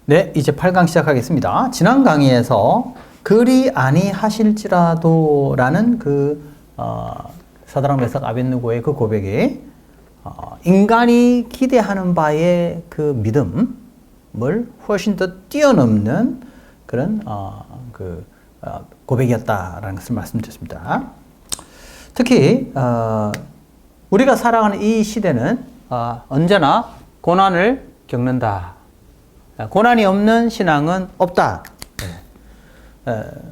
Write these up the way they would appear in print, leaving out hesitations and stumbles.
네, 이제 8강 시작하겠습니다. 지난 강의에서 그리 아니하실지라도 라는 사드락 메삭 아벳느고의 그 고백이 인간이 기대하는 바의 그 믿음을 훨씬 더 뛰어넘는 그런 고백이었다라는 것을 말씀드렸습니다. 특히 우리가 살아가는 이 시대는 언제나 고난을 겪는다. 고난이 없는 신앙은 없다.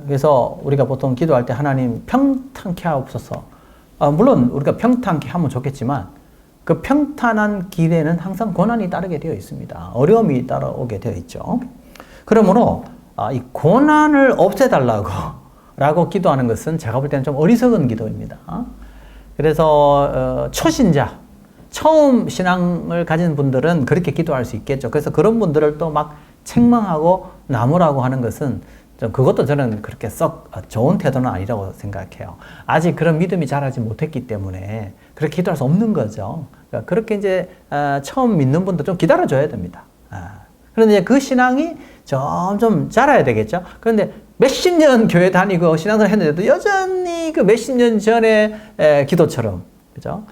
그래서 우리가 보통 기도할 때 하나님 평탄케 하옵소서. 물론 우리가 평탄케 하면 좋겠지만 그 평탄한 길에는 항상 고난이 따르게 되어 있습니다. 어려움이 따라오게 되어 있죠. 그러므로 이 고난을 없애달라고 라고 기도하는 것은 제가 볼 때는 좀 어리석은 기도입니다. 그래서 초신자, 처음 신앙을 가진 분들은 그렇게 기도할 수 있겠죠. 그래서 그런 분들을 또 막 책망하고 나무라고 하는 것은 좀 그것도 저는 그렇게 썩 좋은 태도는 아니라고 생각해요. 아직 그런 믿음이 자라지 못했기 때문에 그렇게 기도할 수 없는 거죠. 그러니까 그렇게 이제 처음 믿는 분들 좀 기다려줘야 됩니다. 그런데 그 신앙이 점점 자라야 되겠죠. 그런데 몇십 년 교회 다니고 신앙생활 했는데도 여전히 그 몇십 년 전의 기도처럼, 그죠?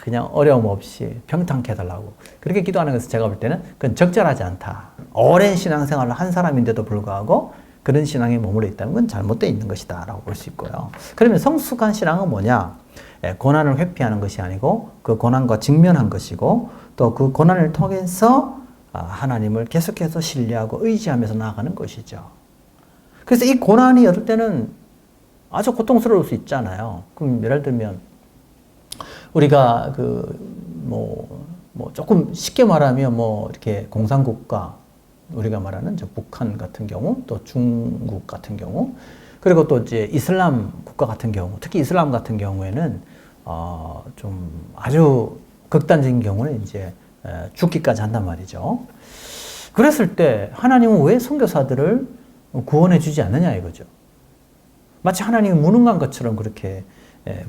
그냥 어려움 없이 평탄케 해달라고 그렇게 기도하는 것은 제가 볼 때는 그건 적절하지 않다. 오랜 신앙생활을 한 사람인데도 불구하고 그런 신앙에 머물러 있다면 그건 잘못되어 있는 것이다 라고 볼 수 있고요. 그러면 성숙한 신앙은 뭐냐? 고난을 회피하는 것이 아니고 그 고난과 직면한 것이고 또 그 고난을 통해서 하나님을 계속해서 신뢰하고 의지하면서 나아가는 것이죠. 그래서 이 고난이 어떨 때는 아주 고통스러울 수 있잖아요. 그럼 예를 들면 우리가 조금 쉽게 말하면 이렇게 공산국가, 우리가 말하는 북한 같은 경우, 또 중국 같은 경우, 그리고 또 이제 이슬람 국가 같은 경우, 특히 이슬람 같은 경우에는 좀 아주 극단적인 경우는 이제 죽기까지 한단 말이죠. 그랬을 때 하나님은 왜 선교사들을 구원해 주지 않느냐 이거죠. 마치 하나님이 무능한 것처럼 그렇게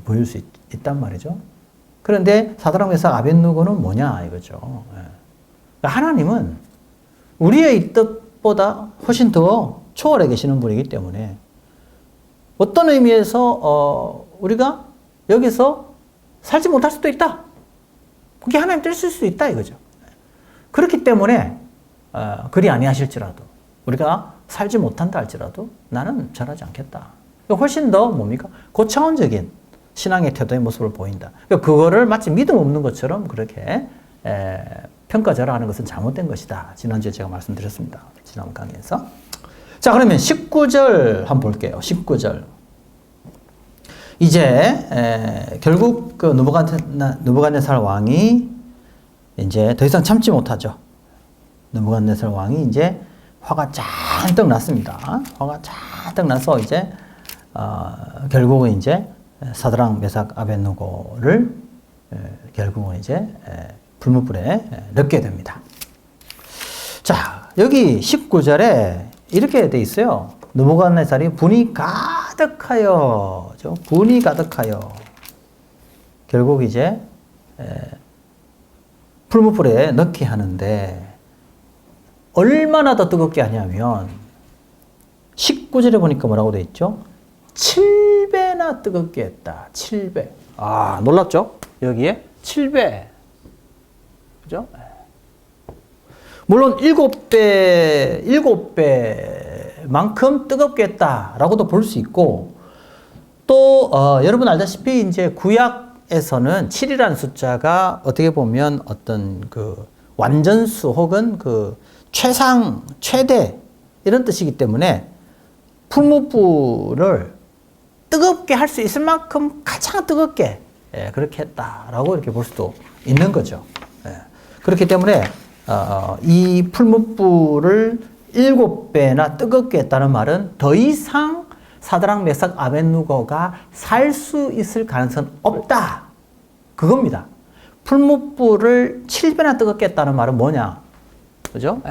보일 수 있단 말이죠. 그런데 사드락 메삭 아벳느고는 뭐냐 이거죠. 하나님은 우리의 뜻보다 훨씬 더 초월해 계시는 분이기 때문에 어떤 의미에서 우리가 여기서 살지 못할 수도 있다. 그게 하나님 뜻일 수 있다 이거죠. 그렇기 때문에 그리 아니하실지라도 우리가 살지 못한다 할지라도 나는 절하지 않겠다. 훨씬 더 뭡니까? 고차원적인 신앙의 태도의 모습을 보인다. 그거를 마치 믿음 없는 것처럼 그렇게 평가절하하는 것은 잘못된 것이다. 지난주에 제가 말씀드렸습니다. 지난 강의에서. 자, 그러면 19절 한번 볼게요. 19절. 이제 결국 그 느부갓네살 왕이 이제 더 이상 참지 못하죠. 느부갓네살 왕이 이제 화가 잔뜩 났습니다. 화가 잔뜩 나서 이제 결국은 이제 사드락 메삭 아벳느고를 결국은 이제 불못불에 넣게 됩니다. 자, 여기 19절에 이렇게 돼 있어요. 느부갓네살이 분이 가득하여, 분이 가득하여 결국 이제 불못불에 넣게 하는데 얼마나 더 뜨겁게 하냐면 19절에 보니까 뭐라고 돼 있죠? 7배나 뜨겁게 했다. 7배. 놀랍죠? 여기에 7배. 그죠? 물론 7배만큼 뜨겁게 했다라고도 볼 수 있고, 또, 여러분 알다시피 이제 구약에서는 7이라는 숫자가 어떻게 보면 어떤 그 완전수 혹은 그 최상, 최대 이런 뜻이기 때문에 풀무불을 뜨겁게 할 수 있을 만큼 가장 뜨겁게 그렇게 했다라고 이렇게 볼 수도 있는 거죠. 그렇기 때문에 이 풀무불을 7배나 뜨겁게 했다는 말은 더 이상 사드락 메삭 아벳느고가 살 수 있을 가능성은 없다. 그겁니다. 풀무불을 7배나 뜨겁게 했다는 말은 뭐냐? 그죠?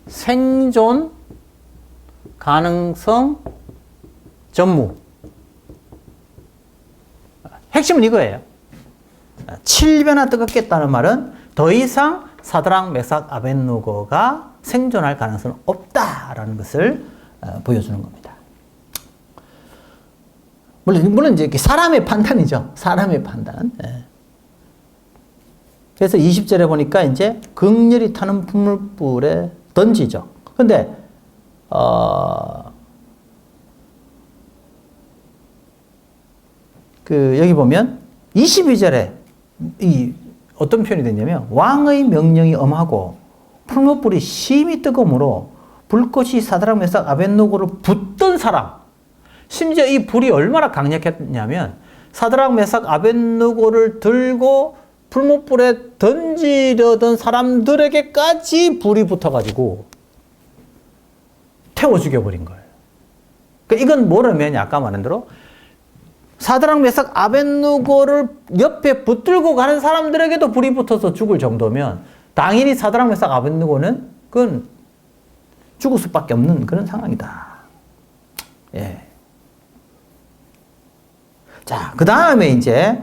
생존 가능성 전무. 핵심은 이거예요. 7배나 뜨겁게 했다는 말은 더 이상 사드락, 메삭, 아벳느고가 생존할 가능성은 없다라는 것을 보여주는 겁니다. 물론 이제 사람의 판단이죠. 사람의 판단. 예. 그래서 20절에 보니까 이제 극렬히 타는 풀무불에 던지죠. 근데 여기 보면 22절에 어떤 표현이 됐냐면 왕의 명령이 엄하고 풀무불이 심히 뜨거우므로 불꽃이 사드락, 메삭, 아벳느고를 붙던 사람. 심지어 이 불이 얼마나 강력했냐면 사드락, 메삭, 아벳느고를 들고 풀무불에 던지려던 사람들에게까지 불이 붙어가지고 태워 죽여버린 거예요. 그러니까 이건 뭐라면 아까 말한 대로 사드락, 메삭, 아벳느고를 옆에 붙들고 가는 사람들에게도 불이 붙어서 죽을 정도면 당연히 사드락, 메삭, 아벳느고는 그건 죽을 수밖에 없는 그런 상황이다. 예. 자, 그 다음에 이제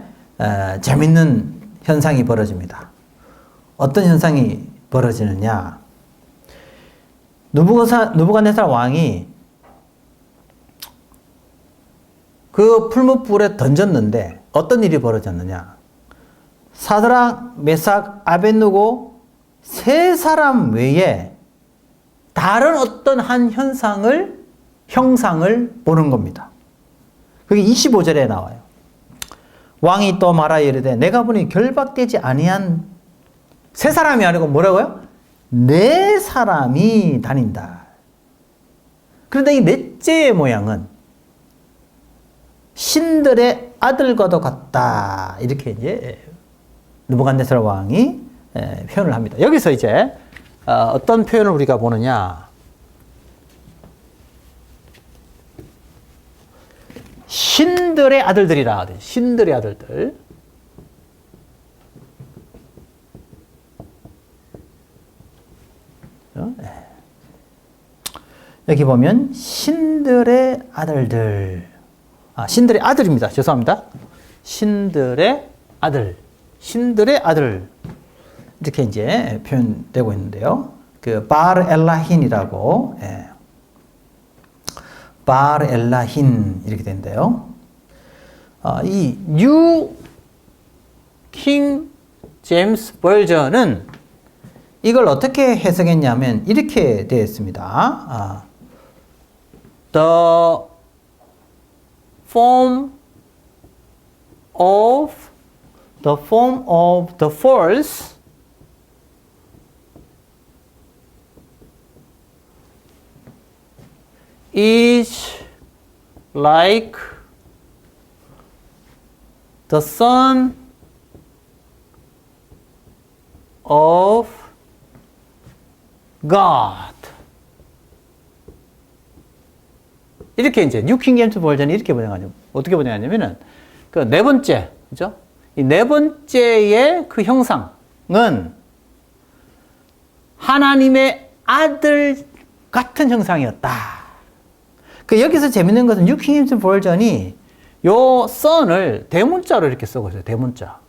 재밌는 현상이 벌어집니다. 어떤 현상이 벌어지느냐? 느부갓네살 왕이 그 풀무불에 던졌는데 어떤 일이 벌어졌느냐? 사드락, 메삭, 아벳느고 세 사람 외에 다른 어떤 한 형상을 보는 겁니다. 그게 25절에 나와요. 왕이 또 말하여 이르되 내가 보니 결박되지 아니한 세 사람이 아니고 뭐라고요? 네 사람이 다닌다. 그런데 이 넷째의 모양은 신들의 아들과도 같다. 이렇게 이제 느부갓네살 왕이 표현을 합니다. 여기서 이제 어떤 표현을 우리가 보느냐? 신들의 아들들이라. 신들의 아들들. 여기 보면 신들의 아들들. 신들의 아들입니다. 죄송합니다. 신들의 아들. 신들의 아들. 이렇게 이제 표현되고 있는데요. 그 바알엘라힌이라고 바알엘라힌 이렇게 된대요. 이 뉴 킹 제임스 버전은 이걸 어떻게 해석했냐면 이렇게 되어 있습니다. The form of the force is like the Son of God. 이렇게 이제 뉴 킹 제임스 버전이 이렇게 번역하냐면 어떻게 번역하냐면은 그 네 번째, 그죠? 이 네 번째의 그 형상은 하나님의 아들 같은 형상이었다. 그 여기서 재밌는 것은 뉴 킹 제임스 버전이 요 son을 대문자로 이렇게 쓰고 있어요. 대문자.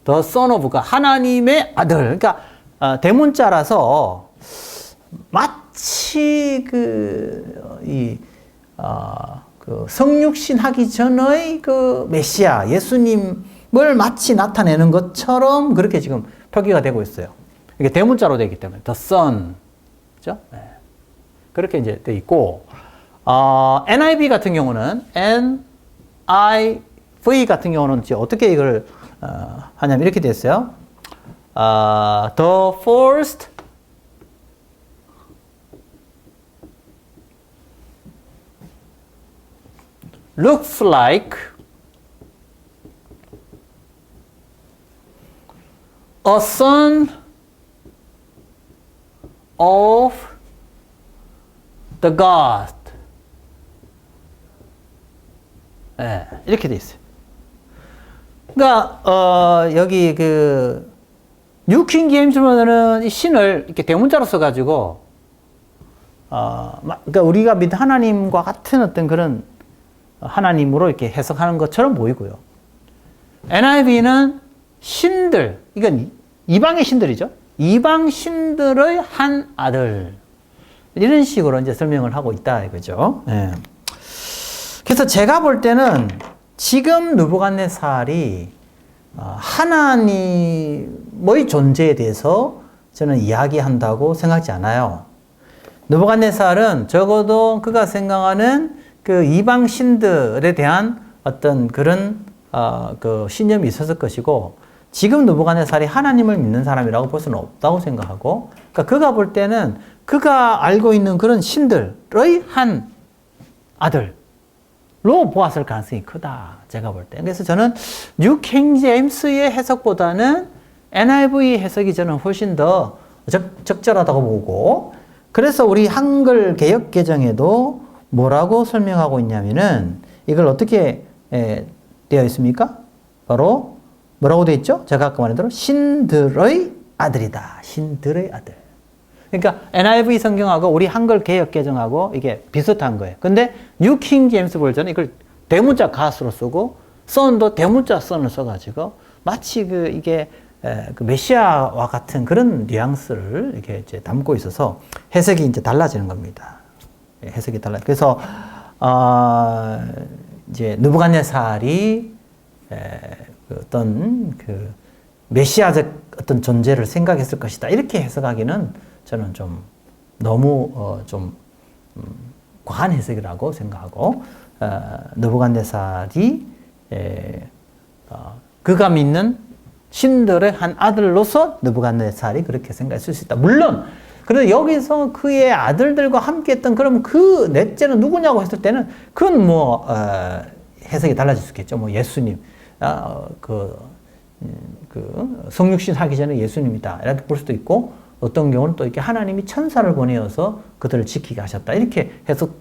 The Son of God. 하나님의 아들. 그러니까 대문자라서 마치 그 성육신 하기 전의 그 메시아 예수님을 마치 나타내는 것처럼 그렇게 지금 표기가 되고 있어요. 이게 대문자로 되기 때문에 The Son. 그죠? 네. 그렇게 이제 돼 있고 NIV 같은 경우는 NIV 같은 경우는 이제 어떻게 이걸 하냐면 이렇게 돼 있어요. The first looks like a son of the God. 네, 이렇게 돼 있어요. 그러니까 여기 그 뉴 킹 제임스 버전은 이 신을 이렇게 대문자로 써가지고 그러니까 우리가 믿는 하나님과 같은 어떤 그런 하나님으로 이렇게 해석하는 것처럼 보이고요. NIV는 신들, 이건 이방의 신들이죠. 이방 신들의 한 아들. 이런 식으로 이제 설명을 하고 있다 이거죠. 예. 그래서 제가 볼 때는 지금 느부갓네살이 하나님의 존재에 대해서 저는 이야기한다고 생각하지 않아요. 느부갓네살은 적어도 그가 생각하는 그 이방 신들에 대한 어떤 그런 그 신념이 있었을 것이고, 지금 느부갓네살이 하나님을 믿는 사람이라고 볼 수는 없다고 생각하고, 그러니까 그가 볼 때는 그가 알고 있는 그런 신들의 한 아들로 보았을 가능성이 크다, 제가 볼 때. 그래서 저는 뉴 킹 제임스의 해석보다는 NIV 해석이 저는 훨씬 더 적절하다고 보고, 그래서 우리 한글 개역 개정에도 뭐라고 설명하고 있냐면은, 이걸 어떻게 되어 있습니까? 바로 뭐라고 되어 있죠? 제가 아까 말한 대로 신들의 아들이다. 신들의 아들. 그러니까 NIV 성경하고 우리 한글 개역 개정하고 이게 비슷한 거예요. 근데 뉴 킹 제임스 버전은 이걸 대문자 갓으로 쓰고, 선도 대문자 선을 써가지고 마치 이게 그 메시아와 같은 그런 뉘앙스를 이렇게 이제 담고 있어서 해석이 이제 달라지는 겁니다. 해석이 달라. 그래서 이제 느부갓네살이 어떤 그 메시아적 어떤 존재를 생각했을 것이다, 이렇게 해석하기는 저는 좀 너무 좀 과한 해석이라고 생각하고, 느부갓네살이 그가 믿는 신들의 한 아들로서 느부갓네살이 그렇게 생각했을 수 있다. 물론 그런데 여기서 그의 아들들과 함께 했던, 그럼 그 넷째는 누구냐고 했을 때는 그건 뭐 해석이 달라질 수 있겠죠. 뭐 예수님, 성육신 하기 전에 예수님이다, 이렇게 볼 수도 있고, 어떤 경우는 또 이렇게 하나님이 천사를 보내어서 그들을 지키게 하셨다, 이렇게 해석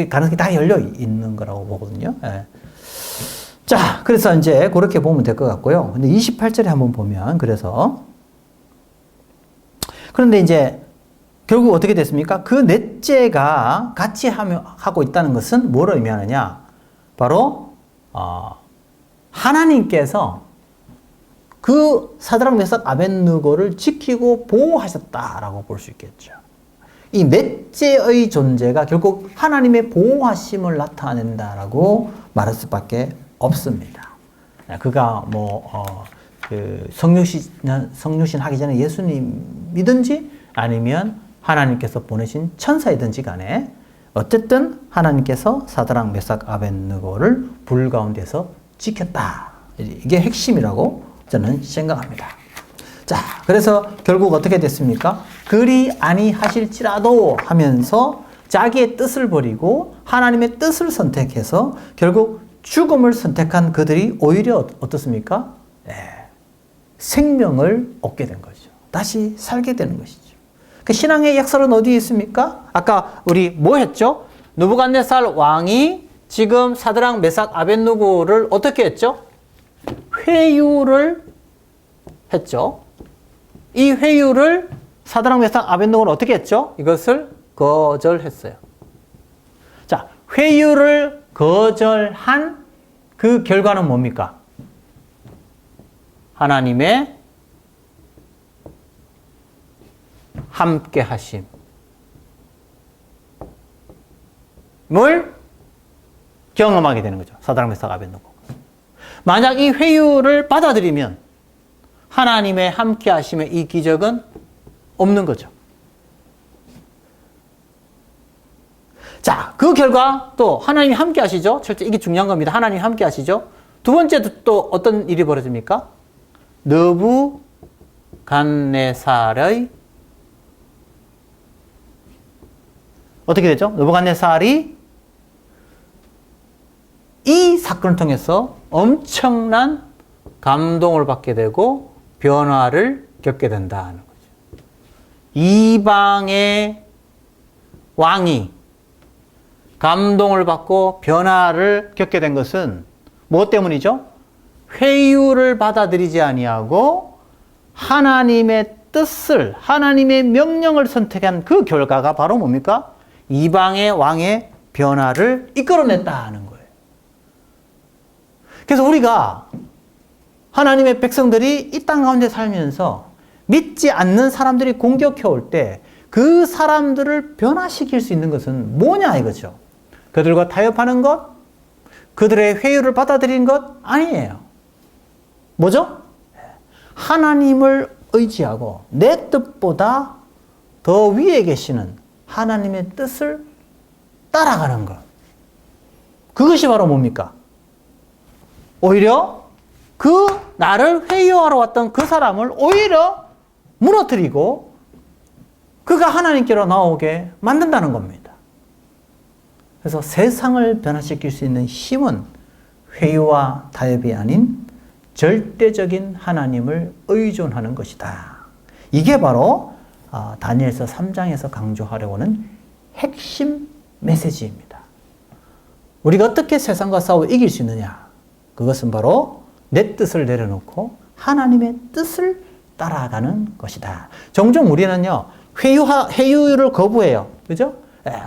가능성이 다 열려 있는 거라고 보거든요. 예. 자, 그래서 이제 그렇게 보면 될 것 같고요. 근데 28절에 한번 보면, 그런데 이제 결국 어떻게 됐습니까? 그 넷째가 같이 하고 있다는 것은 뭐를 의미하느냐? 바로 하나님께서 그 사드락 메삭 아벳느고를 지키고 보호하셨다라고 볼 수 있겠죠. 이 넷째의 존재가 결국 하나님의 보호하심을 나타낸다라고 말할 수밖에 없습니다. 그가 그 성육신 하기 전에 예수님이든지 아니면 하나님께서 보내신 천사이든지 간에 어쨌든 하나님께서 사드락 메삭 아벳느고를 불 가운데서 지켰다. 이게 핵심이라고 저는 생각합니다. 자, 그래서 결국 어떻게 됐습니까? 그리 아니하실지라도 하면서 자기의 뜻을 버리고 하나님의 뜻을 선택해서 결국 죽음을 선택한 그들이 오히려 어떻습니까? 생명을 얻게 된 거죠. 다시 살게 되는 것이죠. 그 신앙의 역설은 어디에 있습니까? 아까 우리 뭐 했죠? 느부갓네살 왕이 지금 사드락 메삭 아벳느고를 어떻게 했죠? 회유를 했죠. 이 회유를 사드락 메삭 아벳느고는 어떻게 했죠? 이것을 거절했어요. 자, 회유를 거절한 그 결과는 뭡니까? 하나님의 함께 하심을 경험하게 되는 거죠. 사드락 메삭 아벳느고. 만약 이 회유를 받아들이면 하나님의 함께 하심의 이 기적은 없는 거죠. 자, 그 결과 또 하나님이 함께 하시죠. 실제 이게 중요한 겁니다. 하나님이 함께 하시죠. 두 번째도 또 어떤 일이 벌어집니까? 느부갓네살의 어떻게 되죠? 느부갓네살이 이 사건을 통해서 엄청난 감동을 받게 되고 변화를 겪게 된다는 거죠. 이방의 왕이 감동을 받고 변화를 겪게 된 것은 무엇 때문이죠? 회유를 받아들이지 아니하고 하나님의 뜻을, 하나님의 명령을 선택한 그 결과가 바로 뭡니까? 이방의 왕의 변화를 이끌어냈다는 거예요. 그래서 우리가 하나님의 백성들이 이 땅 가운데 살면서 믿지 않는 사람들이 공격해 올 때 그 사람들을 변화시킬 수 있는 것은 뭐냐 이거죠. 그들과 타협하는 것, 그들의 회유를 받아들이는 것 아니에요. 뭐죠? 하나님을 의지하고 내 뜻보다 더 위에 계시는 하나님의 뜻을 따라가는 것. 그것이 바로 뭡니까? 오히려 그 나를 회유하러 왔던 그 사람을 오히려 무너뜨리고 그가 하나님께로 나오게 만든다는 겁니다. 그래서 세상을 변화시킬 수 있는 힘은 회유와 타협이 아닌 절대적인 하나님을 의존하는 것이다. 이게 바로 다니엘서 3장에서 강조하려고 하는 핵심 메시지입니다. 우리가 어떻게 세상과 싸워 이길 수 있느냐? 그것은 바로 내 뜻을 내려놓고 하나님의 뜻을 따라가는 것이다. 종종 우리는요, 회유를 거부해요. 그죠?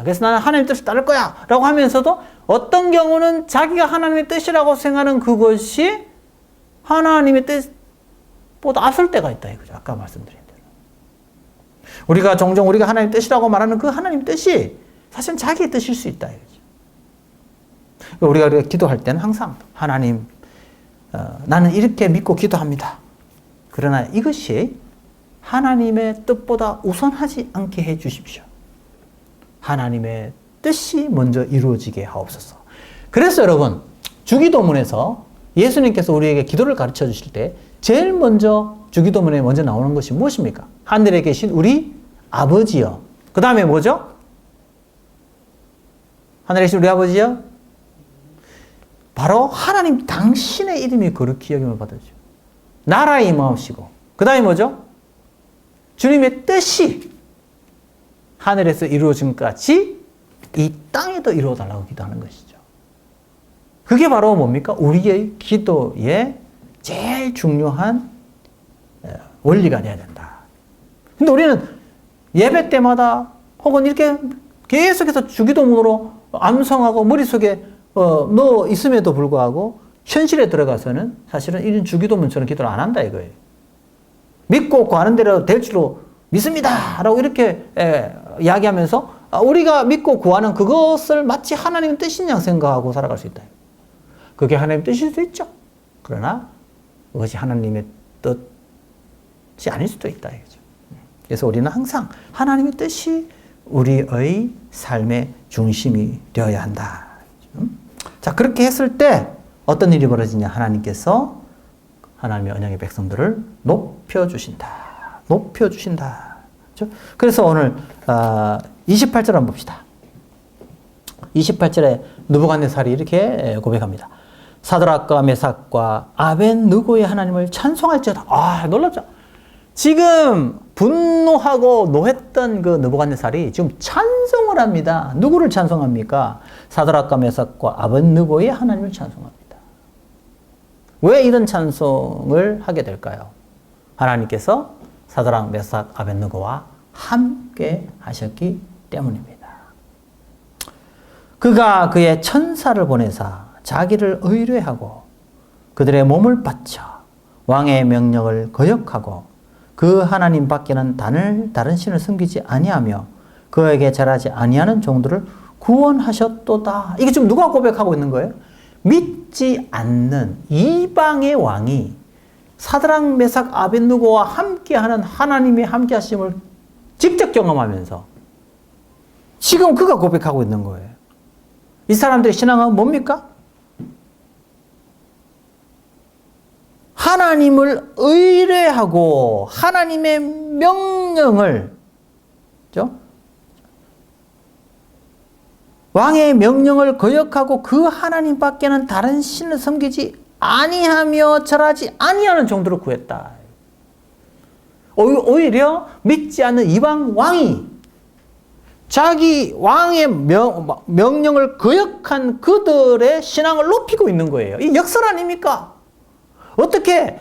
그래서 나는 하나님의 뜻을 따를 거야! 라고 하면서도 어떤 경우는 자기가 하나님의 뜻이라고 생각하는 그것이 하나님의 뜻보다 앞설 때가 있다. 이거죠. 아까 말씀드린 대로. 우리가 종종 우리가 하나님의 뜻이라고 말하는 그 하나님의 뜻이 사실은 자기의 뜻일 수 있다. 이거죠. 우리가 기도할 때는 항상 하나님, 나는 이렇게 믿고 기도합니다. 그러나 이것이 하나님의 뜻보다 우선하지 않게 해 주십시오. 하나님의 뜻이 먼저 이루어지게 하옵소서. 그래서 여러분, 주기도문에서 예수님께서 우리에게 기도를 가르쳐 주실 때 제일 먼저 주기도문에 먼저 나오는 것이 무엇입니까? 하늘에 계신 우리 아버지여. 그 다음에 뭐죠? 하늘에 계신 우리 아버지여. 바로 하나님 당신의 이름이 거룩히 여김을 받으시오. 나라의 임하옵시고. 그 다음에 뭐죠? 주님의 뜻이 하늘에서 이루어진 것 같이 이 땅에도 이루어달라고 기도하는 것이죠. 그게 바로 뭡니까? 우리의 기도의 제일 중요한 원리가 되어야 된다. 근데 우리는 예배 때마다 혹은 이렇게 계속해서 주기도문으로 암송하고 머릿속에 넣어 있음에도 불구하고 현실에 들어가서는 사실은 이런 주기도문처럼 기도를 안 한다 이거예요. 믿고 구하는 대로 될 줄로 믿습니다! 라고 이렇게 이야기하면서 우리가 믿고 구하는 그것을 마치 하나님의 뜻인 양 생각하고 살아갈 수 있다. 그게 하나님의 뜻일 수 있죠. 그러나 그것이 하나님의 뜻이 아닐 수도 있다. 그래서 우리는 항상 하나님의 뜻이 우리의 삶의 중심이 되어야 한다. 자, 그렇게 했을 때 어떤 일이 벌어지냐? 하나님께서 하나님의 언약의 백성들을 높여주신다. 높여주신다. 그렇죠? 그래서 오늘 28절 한번 봅시다. 28절에 느부갓네살이 이렇게 고백합니다. 사드락과 메삭과 아벤느고의 하나님을 찬송할지어다. 놀랍죠? 지금 분노하고 노했던 그 느부갓네살이 지금 찬송을 합니다. 누구를 찬송합니까? 사드락과 메삭과 아벤느고의 하나님을 찬송합니다. 왜 이런 찬송을 하게 될까요? 하나님께서 사드락, 메삭, 아벤느고와 함께 하셨기 때문입니다. 그가 그의 천사를 보내사 자기를 의뢰하고 그들의 몸을 바쳐 왕의 명령을 거역하고 그 하나님 밖에는 다른 신을 섬기지 아니하며 그에게 절하지 아니하는 종들을 구원하셨도다. 이게 지금 누가 고백하고 있는 거예요? 믿지 않는 이방의 왕이 사드락, 메삭, 아벤느고와 함께하는 하나님의 함께하심을 직접 경험하면서 지금 그가 고백하고 있는 거예요. 이 사람들의 신앙은 뭡니까? 하나님을 의뢰하고 하나님의 명령을, 그렇죠? 왕의 명령을 거역하고 그 하나님 밖에는 다른 신을 섬기지 아니하며 절하지 아니하는 정도로 구했다. 오히려 믿지 않는 이방 왕이 자기 왕의 명령을 거역한 그들의 신앙을 높이고 있는 거예요. 이 역설 아닙니까? 어떻게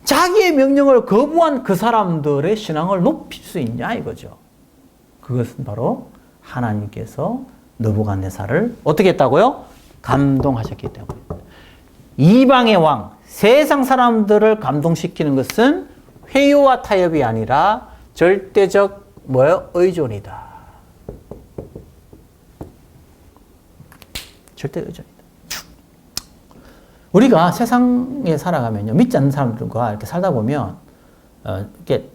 자기의 명령을 거부한 그 사람들의 신앙을 높일 수 있냐 이거죠. 그것은 바로 하나님께서 느부갓네살을 어떻게 했다고요? 감동하셨기 때문입니다. 이방의 왕, 세상 사람들을 감동시키는 것은 회유와 타협이 아니라 절대적 뭐예요? 의존이다. 절대 의존이다. 우리가 세상에 살아가면요, 믿지 않는 사람들과 이렇게 살다 보면 이렇게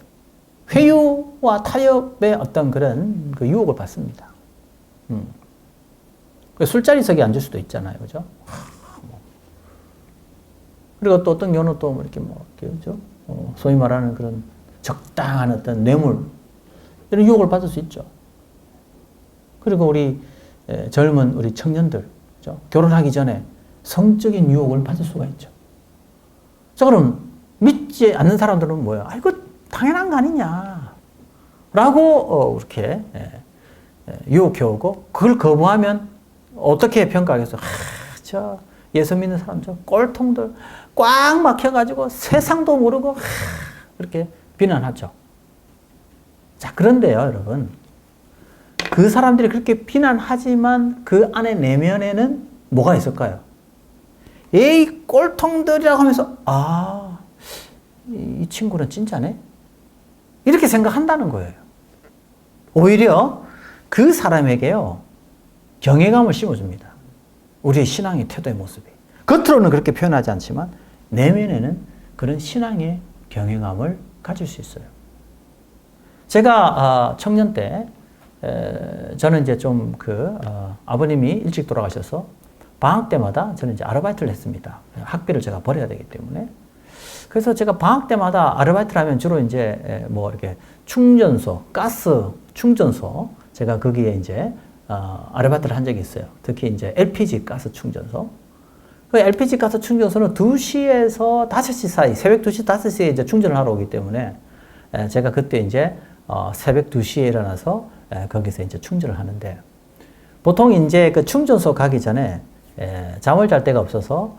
회유와 타협의 어떤 그런 그 유혹을 받습니다. 술자리석에 앉을 수도 있잖아요, 그죠? 그리고 또 어떤 경우는 또 이렇게 그죠? 소위 말하는 그런 적당한 어떤 뇌물, 이런 유혹을 받을 수 있죠. 그리고 우리 젊은 우리 청년들, 그죠? 결혼하기 전에 성적인 유혹을 받을 수가 있죠. 자, 그럼 믿지 않는 사람들은 뭐예요? 아, 이거 당연한 거 아니냐. 라고, 이렇게, 유혹해오고, 그걸 거부하면 어떻게 평가하겠어요? 저 예수 믿는 사람, 저 꼴통들 꽉 막혀가지고 세상도 모르고, 이렇게 비난하죠. 자, 그런데요, 여러분. 그 사람들이 그렇게 비난하지만 그 안에 내면에는 뭐가 있을까요? 에이, 꼴통들이라고 하면서, 아, 이 친구는 진짜네? 이렇게 생각한다는 거예요. 오히려 그 사람에게요, 경외감을 심어줍니다. 우리의 신앙의 태도의 모습이. 겉으로는 그렇게 표현하지 않지만, 내면에는 그런 신앙의 경외감을 가질 수 있어요. 제가 청년 때, 저는 이제 좀 아버님이 일찍 돌아가셔서 방학 때마다 저는 이제 아르바이트를 했습니다. 학비를 제가 벌어야 되기 때문에. 그래서 제가 방학 때마다 아르바이트를 하면 주로 이제 뭐 이렇게 충전소, 가스 충전소, 제가 거기에 이제 아르바이트를 한 적이 있어요. 특히 이제 LPG 가스 충전소. 그 LPG 가스 충전소는 2시에서 5시 사이, 새벽 2시, 5시에 이제 충전을 하러 오기 때문에 제가 그때 이제 새벽 2시에 일어나서 거기서 이제 충전을 하는데, 보통 이제 그 충전소 가기 전에 잠을 잘 데가 없어서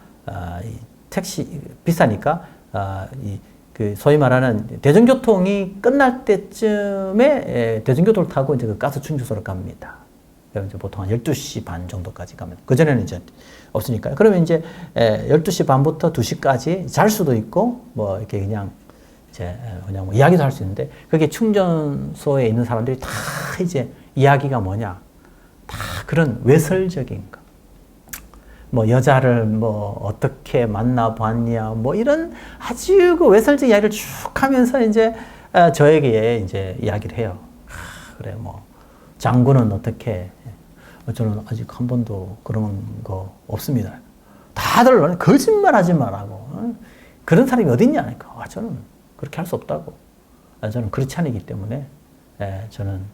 택시 비싸니까 그 소위 말하는 대중교통이 끝날 때쯤에 대중교통을 타고 이제 그 가스 충전소로 갑니다. 그럼 이제 보통 한 12시 반 정도까지 가면, 그전에는 이제 없으니까요. 그러면 이제 12시 반부터 2시까지 잘 수도 있고, 뭐 이렇게 그냥 뭐 이야기도 할 수 있는데, 그게 충전소에 있는 사람들이 다 이제 이야기가 뭐냐, 다 그런 외설적인 거. 뭐 여자를 뭐 어떻게 만나봤냐, 뭐 이런 아주 그 외설적 이야기를 쭉 하면서 이제 저에게 이제 이야기를 해요. 그래, 뭐 장군은 어떻게? 저는 아직 한 번도 그런 거 없습니다. 다들 거짓말 하지 말라고. 그런 사람이 어딨냐? 저는 그렇게 할 수 없다고. 저는 그렇지 않기 때문에 저는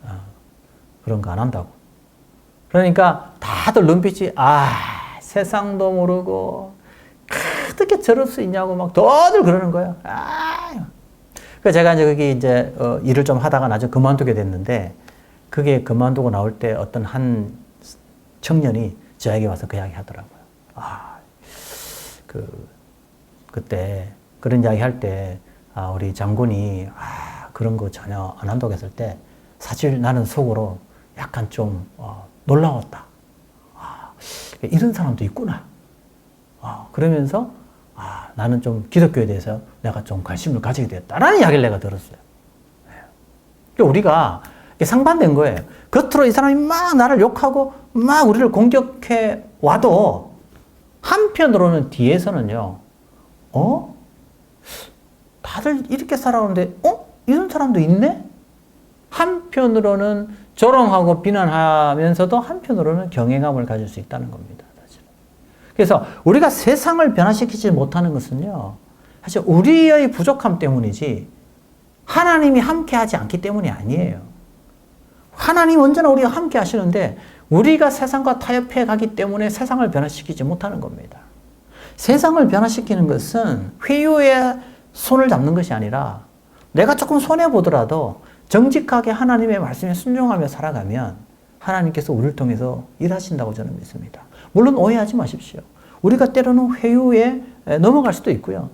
그런 거 안 한다고. 그러니까 다들 눈빛이, 세상도 모르고 어떻게 저럴 수 있냐고 막 다들 그러는 거예요. 그래서 제가 이제 거기 이제 일을 좀 하다가 나중에 그만두게 됐는데, 그게 그만두고 나올 때 어떤 한 청년이 저에게 와서 그 이야기 하더라고요. 그때 그런 이야기 할 때, 우리 장군이 그런 거 전혀 안 한다고 했을 때 사실 나는 속으로 약간 좀 놀라웠다. 이런 사람도 있구나. 그러면서 나는 좀 기독교에 대해서 내가 좀 관심을 가지게 되었다라는 이야기를 내가 들었어요. 그러니까 우리가 상반된 거예요. 겉으로 이 사람이 막 나를 욕하고 막 우리를 공격해 와도 한편으로는 뒤에서는요, 다들 이렇게 살아오는데, 이런 사람도 있네? 한편으로는 조롱하고 비난하면서도 한편으로는 경외감을 가질 수 있다는 겁니다. 사실은. 그래서 우리가 세상을 변화시키지 못하는 것은요, 사실 우리의 부족함 때문이지 하나님이 함께하지 않기 때문이 아니에요. 하나님 언제나 우리가 함께 하시는데 우리가 세상과 타협해 가기 때문에 세상을 변화시키지 못하는 겁니다. 세상을 변화시키는 것은 회유의 손을 잡는 것이 아니라, 내가 조금 손해보더라도 정직하게 하나님의 말씀에 순종하며 살아가면 하나님께서 우리를 통해서 일하신다고 저는 믿습니다. 물론 오해하지 마십시오. 우리가 때로는 회유에 넘어갈 수도 있고요.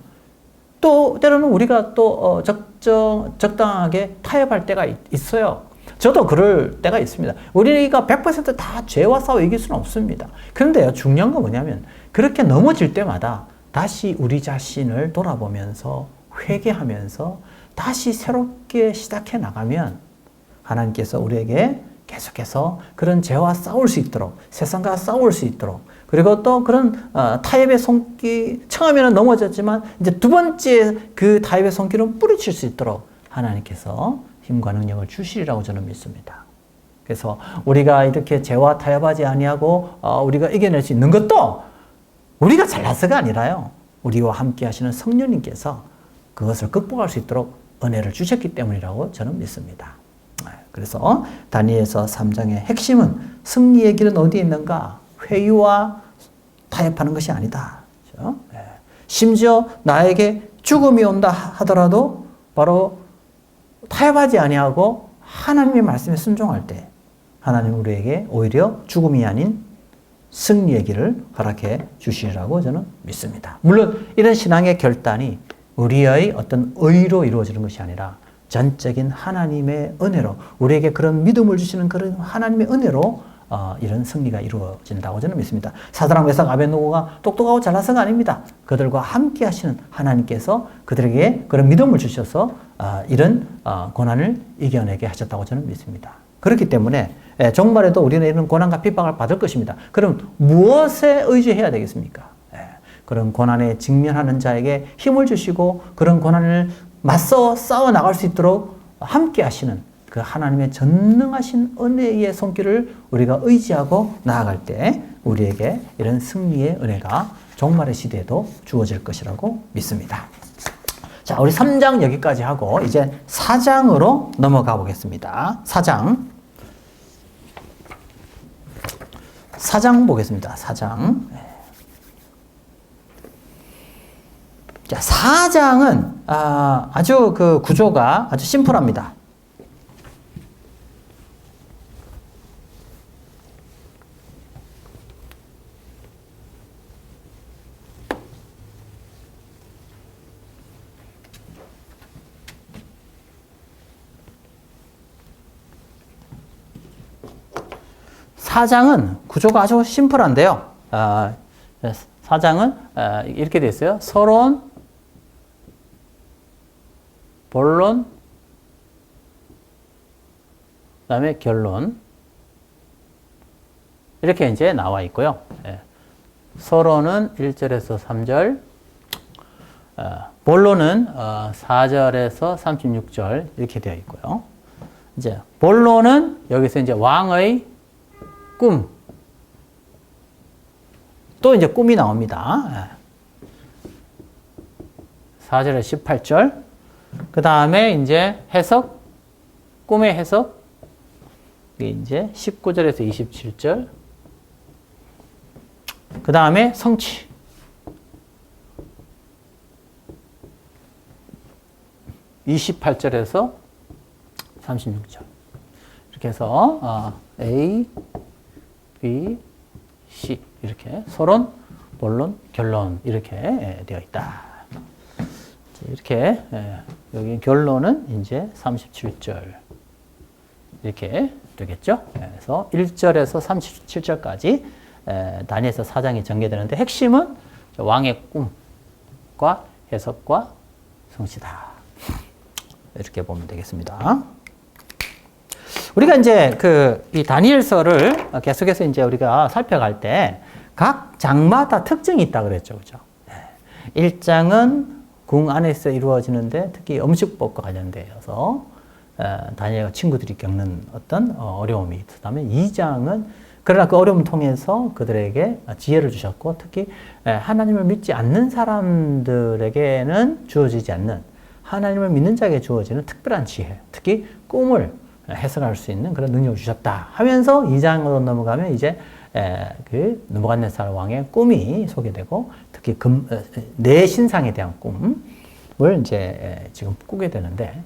또 때로는 우리가 또 적당하게 타협할 때가 있어요. 저도 그럴 때가 있습니다. 우리가 100%다 죄와 싸워 이길 수는 없습니다. 그런데요, 중요한 건 뭐냐면 그렇게 넘어질 때마다 다시 우리 자신을 돌아보면서 회개하면서 다시 새롭게 시작해 나가면 하나님께서 우리에게 계속해서 그런 죄와 싸울 수 있도록, 세상과 싸울 수 있도록, 그리고 또 그런 타협의 손길, 처음에는 넘어졌지만 이제 두 번째 그 타협의 손길은 뿌리칠 수 있도록 하나님께서 힘과 능력을 주시리라고 저는 믿습니다. 그래서 우리가 이렇게 죄와 타협하지 아니하고 우리가 이겨낼 수 있는 것도 우리가 잘나서가 아니라요, 우리와 함께 하시는 성령님께서 그것을 극복할 수 있도록 은혜를 주셨기 때문이라고 저는 믿습니다. 그래서 다니엘서 3장의 핵심은 승리의 길은 어디에 있는가? 회유와 타협하는 것이 아니다. 그렇죠? 심지어 나에게 죽음이 온다 하더라도 바로 타협하지 아니하고 하나님의 말씀에 순종할 때 하나님 우리에게 오히려 죽음이 아닌 승리의 길을 허락해 주시리라고 저는 믿습니다. 물론 이런 신앙의 결단이 우리의 어떤 의로 이루어지는 것이 아니라 전적인 하나님의 은혜로, 우리에게 그런 믿음을 주시는 그런 하나님의 은혜로 이런 승리가 이루어진다고 저는 믿습니다. 사드락, 메삭, 아벳느고가 똑똑하고 잘나서가 아닙니다. 그들과 함께 하시는 하나님께서 그들에게 그런 믿음을 주셔서 이런 고난을 이겨내게 하셨다고 저는 믿습니다. 그렇기 때문에 종말에도 우리는 이런 고난과 핍박을 받을 것입니다. 그럼 무엇에 의지해야 되겠습니까? 그런 고난에 직면하는 자에게 힘을 주시고 그런 고난을 맞서 싸워 나갈 수 있도록 함께 하시는 그 하나님의 전능하신 은혜의 손길을 우리가 의지하고 나아갈 때 우리에게 이런 승리의 은혜가 종말의 시대에도 주어질 것이라고 믿습니다. 자, 우리 3장 여기까지 하고 이제 4장으로 넘어가 보겠습니다. 4장 보겠습니다. 4장. 자, 4장은 아주 그 구조가 아주 심플합니다. 사장은 구조가 아주 심플한데요. 사장은 이렇게 되어 있어요. 서론, 본론, 그 다음에 결론. 이렇게 이제 나와 있고요. 서론은 1절에서 3절, 본론은 4절에서 36절 이렇게 되어 있고요. 이제 본론은 여기서 이제 왕의 꿈, 또 이제 꿈이 나옵니다. 4절에서 18절. 그 다음에 이제 해석, 꿈의 해석. 이게 이제 19절에서 27절. 그 다음에 성취. 28절에서 36절. 이렇게 해서 A, B, C 이렇게 서론, 본론, 결론 이렇게 되어 있다. 이렇게 여기 결론은 이제 37절 이렇게 되겠죠. 그래서 1절에서 37절까지 다니엘서 4장이 전개되는데 핵심은 왕의 꿈과 해석과 성취다. 이렇게 보면 되겠습니다. 우리가 이제 이 다니엘서를 계속해서 이제 우리가 살펴갈 때 각 장마다 특징이 있다 그랬죠. 그죠? 1장은 궁 안에서 이루어지는데 특히 음식법과 관련되어서 다니엘과 친구들이 겪는 어떤 어려움이 있다면 2장은 그러나 그 어려움을 통해서 그들에게 지혜를 주셨고 특히 하나님을 믿지 않는 사람들에게는 주어지지 않는 하나님을 믿는 자에게 주어지는 특별한 지혜, 특히 꿈을 해석할 수 있는 그런 능력을 주셨다 하면서 2장으로 넘어가면 이제 그 느부갓네살 왕의 꿈이 소개되고 특히 내 신상에 대한 꿈을 이제 지금 꾸게 되는데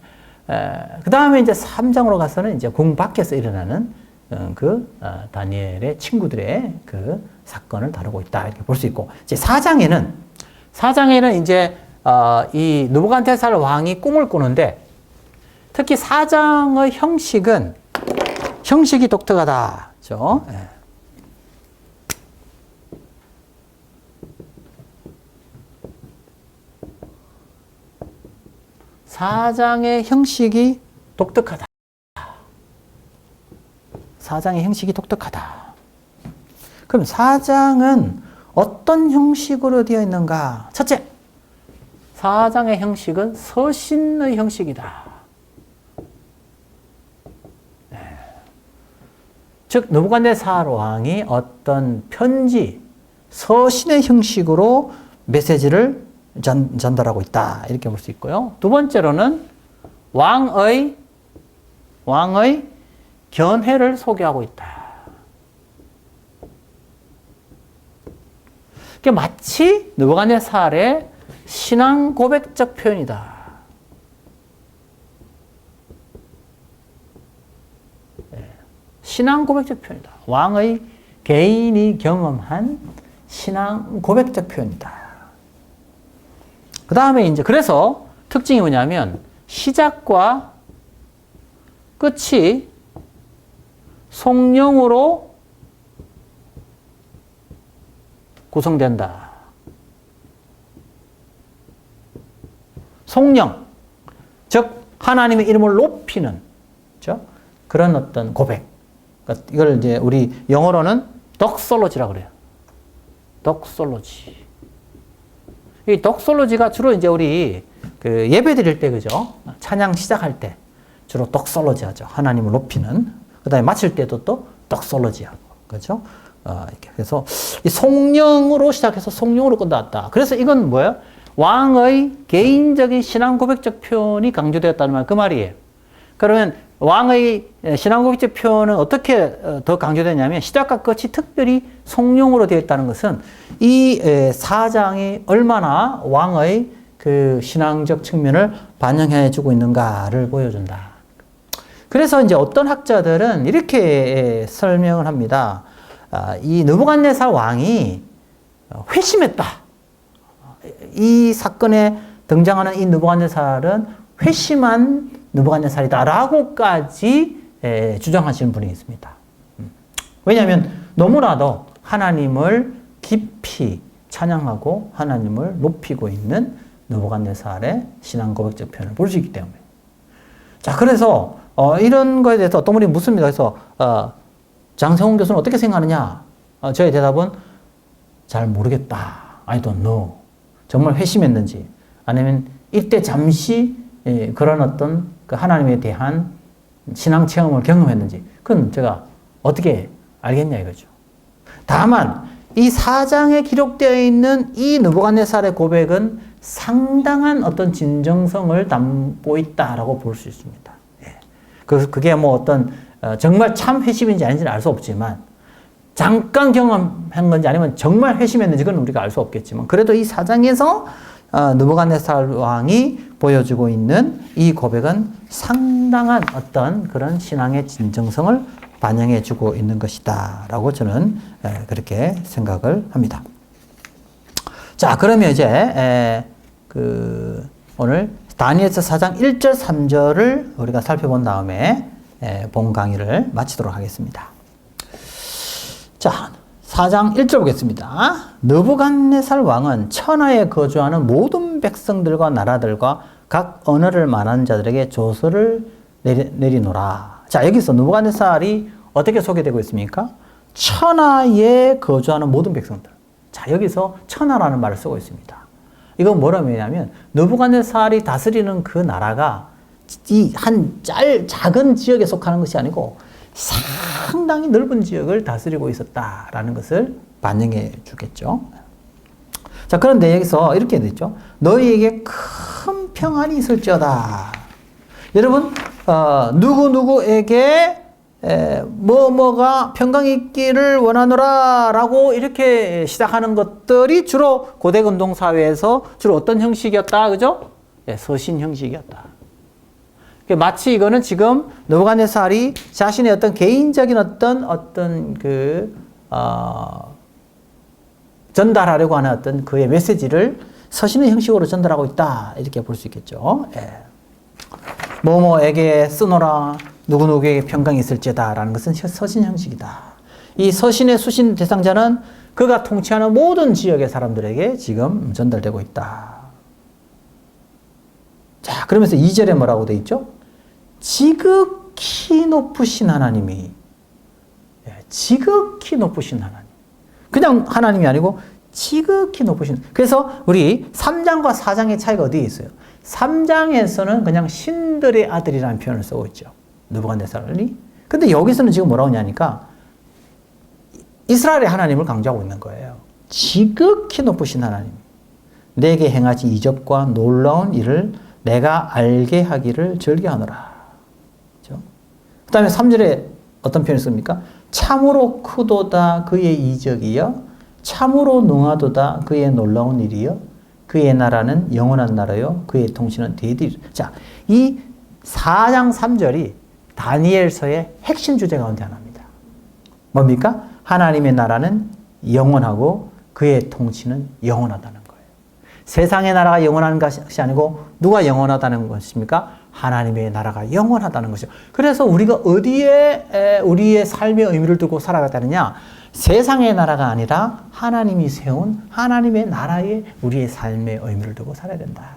그 다음에 이제 3장으로 가서는 이제 궁 밖에서 일어나는 다니엘의 친구들의 그 사건을 다루고 있다 이렇게 볼 수 있고 이제 4장에는 이제 이 느부갓네살 왕이 꿈을 꾸는데 특히 4장의 형식이 독특하다. 그렇죠? 사장의 형식이 독특하다. 사장의 형식이 독특하다. 그럼 사장은 어떤 형식으로 되어 있는가? 첫째, 사장의 형식은 서신의 형식이다. 네. 즉 느부갓네살 왕이 어떤 편지, 서신의 형식으로 메시지를 전달하고 있다. 이렇게 볼 수 있고요. 두 번째로는 왕의 견해를 소개하고 있다. 마치 느부갓네살의 신앙 고백적 표현이다. 신앙 고백적 표현이다. 왕의 개인이 경험한 신앙 고백적 표현이다. 그 다음에 이제 그래서 특징이 뭐냐면 시작과 끝이 성령으로 구성된다. 성령, 즉 하나님의 이름을 높이는, 그렇죠? 그런 어떤 고백. 그러니까 이걸 이제 우리 영어로는 덕솔로지라고 그래요. 덕솔로지. 이 덕솔로지가 주로 이제 우리 그 예배 드릴 때, 그죠? 찬양 시작할 때 주로 덕솔로지 하죠. 하나님을 높이는. 그 다음에 마칠 때도 또 덕솔로지 하고, 그렇죠? 이렇게. 그래서 이 성령으로 시작해서 성령으로 끝났다. 그래서 이건 뭐예요? 왕의 개인적인 신앙 고백적 표현이 강조되었다는 말, 그 말이에요. 그러면 왕의 신앙 고백적 표현은 어떻게 더 강조되냐면 시작과 끝이 특별히 성령으로 되어 있다는 것은 이 사장이 얼마나 왕의 그 신앙적 측면을 반영해 주고 있는가를 보여준다. 그래서 이제 어떤 학자들은 이렇게 설명을 합니다. 이 느부갓네살 왕이 회심했다. 이 사건에 등장하는 이 느부갓네살은 회심한 느부갓네살이다라고까지 주장하시는 분이 있습니다. 왜냐하면 너무나도 하나님을 깊이 찬양하고 하나님을 높이고 있는 느부갓네살의 신앙 고백적 표현을 볼 수 있기 때문에. 자, 그래서 이런 거에 대해서 어떤 분이 묻습니다. 그래서 장성훈 교수는 어떻게 생각하느냐? 저의 대답은 잘 모르겠다. I don't know. 정말 회심했는지 아니면 이때 잠시 그런 어떤 그 하나님에 대한 신앙 체험을 경험했는지 그건 제가 어떻게 알겠냐 이거죠. 다만 이 사장에 기록되어 있는 이 느부갓네살의 고백은 상당한 어떤 진정성을 담고 있다라고 볼 수 있습니다. 그게 뭐 어떤 정말 참 회심인지 아닌지는 알 수 없지만 잠깐 경험한 건지 아니면 정말 회심했는지 그건 우리가 알 수 없겠지만 그래도 이 사장에서 느부갓네살 왕이 보여주고 있는 이 고백은 상당한 어떤 그런 신앙의 진정성을 반영해 주고 있는 것이다 라고 저는 그렇게 생각을 합니다. 자, 그러면 이제 오늘 다니엘서 4장 1절 3절을 우리가 살펴본 다음에 본 강의를 마치도록 하겠습니다. 자, 4장 1절 보겠습니다. 느부갓네살 왕은 천하에 거주하는 모든 백성들과 나라들과 각 언어를 말하는 자들에게 조서를 내리노라. 자, 여기서 느부갓네살이 어떻게 소개되고 있습니까? 천하에 거주하는 모든 백성들. 자, 여기서 천하라는 말을 쓰고 있습니다. 이건 뭐라고 하냐면 느부갓네살이 다스리는 그 나라가 이 작은 지역에 속하는 것이 아니고 상당히 넓은 지역을 다스리고 있었다라는 것을 반영해 주겠죠. 자, 그런데 여기서 이렇게 되죠. 너희에게 큰 평안이 있을지어다. 여러분, 누구누구에게 뭐뭐가 평강이 있기를 원하노라 라고 이렇게 시작하는 것들이 주로 고대 근동 사회에서 주로 어떤 형식이었다, 그죠? 서신 형식이었다. 마치 이거는 지금 느부갓네살이 자신의 어떤 개인적인 어떤 전달하려고 하는 어떤 그의 메시지를 서신의 형식으로 전달하고 있다. 이렇게 볼 수 있겠죠. 뭐뭐에게 쓰노라, 누구누구에게 평강이 있을지다 라는 것은 서신 형식이다. 이 서신의 수신 대상자는 그가 통치하는 모든 지역의 사람들에게 지금 전달되고 있다. 자, 그러면서 2절에 뭐라고 돼 있죠? 지극히 높으신 하나님이, 지극히 높으신 하나님. 그냥 하나님이 아니고 지극히 높으신. 그래서 우리 3장과 4장의 차이가 어디에 있어요? 3장에서는 그냥 신들의 아들이라는 표현을 쓰고 있죠. 느부갓네살이. 근데 여기서는 지금 뭐라고 하냐니까 이스라엘의 하나님을 강조하고 있는 거예요. 지극히 높으신 하나님. 내게 행하신 이적과 놀라운 일을 내가 알게 하기를 즐겨하노라. 그렇죠? 그 다음에 3절에 어떤 표현을 씁니까? 참으로 크도다 그의 이적이여 참으로 능하도다 그의 놀라운 일이여 그의 나라는 영원한 나라요 그의 통치는 대대리. 자, 이 4장 3절이 다니엘서의 핵심 주제 가운데 하나입니다. 뭡니까? 하나님의 나라는 영원하고 그의 통치는 영원하다는 거예요. 세상의 나라가 영원한 것이 아니고 누가 영원하다는 것입니까? 하나님의 나라가 영원하다는 것이죠. 그래서 우리가 어디에 우리의 삶의 의미를 두고 살아가야 되느냐? 세상의 나라가 아니라 하나님이 세운 하나님의 나라에 우리의 삶의 의미를 두고 살아야 된다.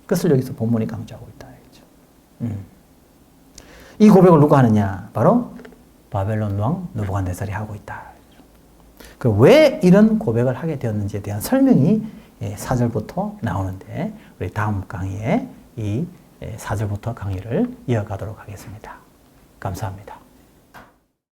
그것을 여기서 본문이 강조하고 있다. 이 고백을 누가 하느냐? 바로 바벨론 왕 느부갓네살이 하고 있다. 왜 이런 고백을 하게 되었는지에 대한 설명이 4절부터 나오는데 우리 다음 강의에 이 4절부터 강의를 이어가도록 하겠습니다. 감사합니다.